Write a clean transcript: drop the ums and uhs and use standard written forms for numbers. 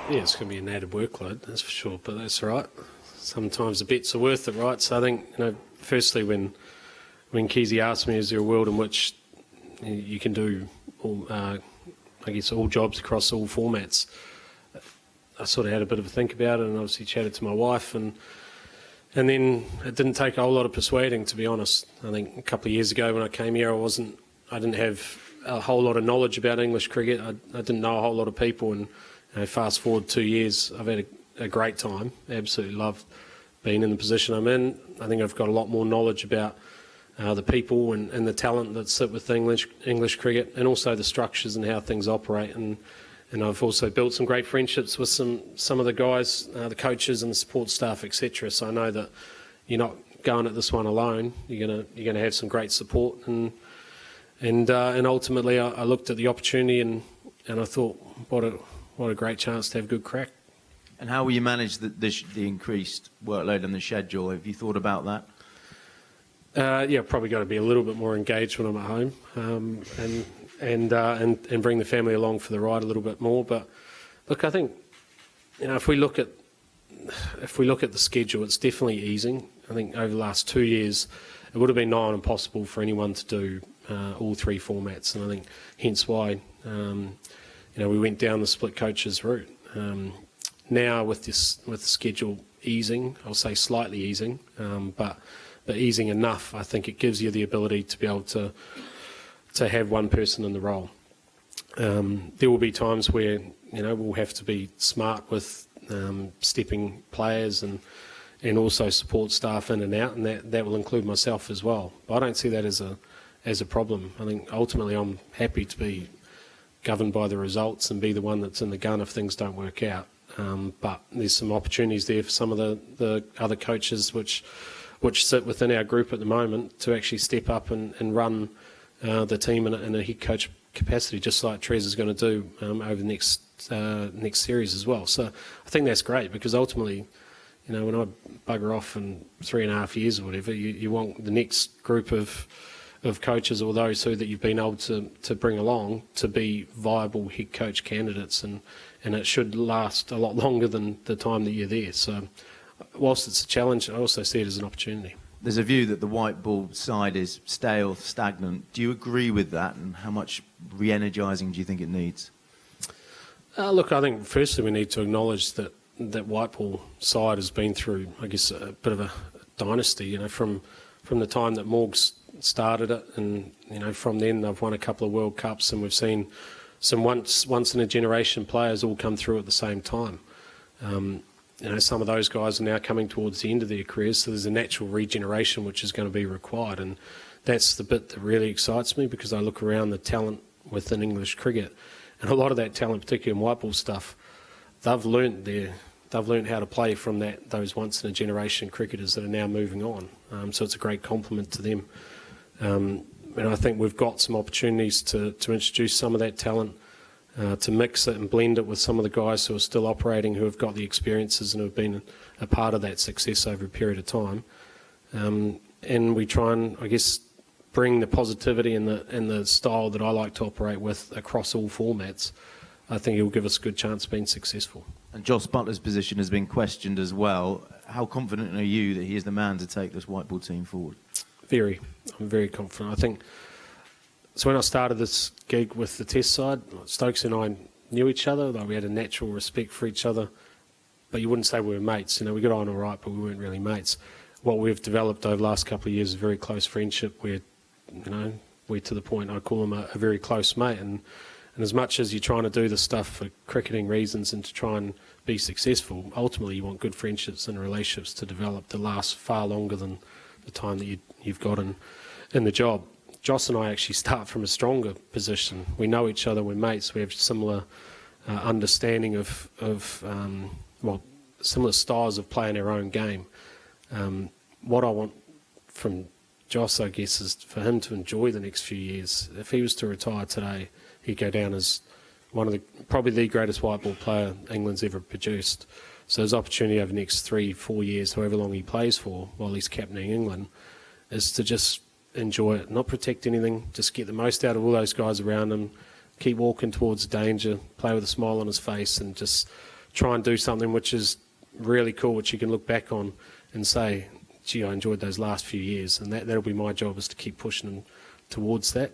Yeah, it's going to be an added workload, that's for sure, but that's all right. Sometimes the bets are worth it, right? So I think, firstly, when Keezy asked me, is there a world in which you can do all, all jobs across all formats, I sort of had a bit of a think about it and obviously chatted to my wife, and then it didn't take a whole lot of persuading, to be honest. I think a couple of years ago when I came here, I didn't have a whole lot of knowledge about English cricket. I didn't know a whole lot of people, and fast forward 2 years, I've had a great time. Absolutely loved being in the position I'm in. I think I've got a lot more knowledge about the people and the talent that sit with English cricket, and also the structures and how things operate. And I've also built some great friendships with some of the guys, the coaches and the support staff, etc. So I know that you're not going at this one alone. You're gonna have some great support, and ultimately I looked at the opportunity and I thought, what a great chance to have a good crack. And how will you manage the increased workload and the schedule? Have you thought about that? Yeah, probably got to be a little bit more engaged when I'm at home, and bring the family along for the ride a little bit more. But look, I think if we look at the schedule, it's definitely easing. I think over the last 2 years, it would have been nigh on impossible for anyone to do all three formats, and I think hence why we went down the split coaches route. Now with the schedule easing, I'll say slightly easing, but easing enough, I think it gives you the ability to be able to have one person in the role. There will be times where we'll have to be smart with stepping players and also support staff in and out, and that will include myself as well. But I don't see that as a problem. I think ultimately I'm happy to be governed by the results and be the one that's in the gun if things don't work out. But there's some opportunities there for some of the other coaches which sit within our group at the moment to actually step up and run the team in a head coach capacity, just like Trez is going to do over the next series as well. So I think that's great, because ultimately, when I bugger off in 3.5 years or whatever, you want the next group of coaches, or those who that you've been able to bring along, to be viable head coach candidates, and it should last a lot longer than the time that you're there. So whilst it's a challenge, I also see it as an opportunity. There's a view that the Whiteball side is stale, stagnant. Do you agree with that, and how much re-energising do you think it needs? Look, I think firstly we need to acknowledge that Whiteball side has been through, I guess, a bit of a dynasty, from the time that Morgs started it, and from then they've won a couple of World Cups, and we've seen some once in a generation players all come through at the same time. Some of those guys are now coming towards the end of their careers, so there's a natural regeneration which is going to be required, and that's the bit that really excites me, because I look around the talent within English cricket, and a lot of that talent, particularly in Whiteball stuff, they've learnt how to play from those once in a generation cricketers that are now moving on. So it's a great compliment to them. And I think we've got some opportunities to introduce some of that talent, to mix it and blend it with some of the guys who are still operating, who have got the experiences and have been a part of that success over a period of time. And we try and, I guess, bring the positivity and the style that I like to operate with across all formats. I think it will give us a good chance of being successful. And Jos Butler's position has been questioned as well. How confident are you that he is the man to take this Whiteball team forward? I'm very confident. I think, so when I started this gig with the Test side, Stokes and I knew each other, like we had a natural respect for each other, but you wouldn't say we were mates. We got on all right, but we weren't really mates. What we've developed over the last couple of years is a very close friendship where, we're to the point I call him a very close mate. And as much as you're trying to do this stuff for cricketing reasons and to try and be successful, ultimately you want good friendships and relationships to develop to last far longer than the time that you've got in the job. Jos and I actually start from a stronger position. We know each other, we're mates, we have similar understanding of similar styles of playing our own game. What I want from Jos, I guess, is for him to enjoy the next few years. If he was to retire today, he'd go down as probably the greatest Whiteball player England's ever produced. So his opportunity over the next 3-4 years, however long he plays for, while he's captaining England, is to just enjoy it, not protect anything, just get the most out of all those guys around him, keep walking towards danger, play with a smile on his face, and just try and do something which is really cool, which you can look back on and say, gee, I enjoyed those last few years, and that'll be my job, is to keep pushing them towards that.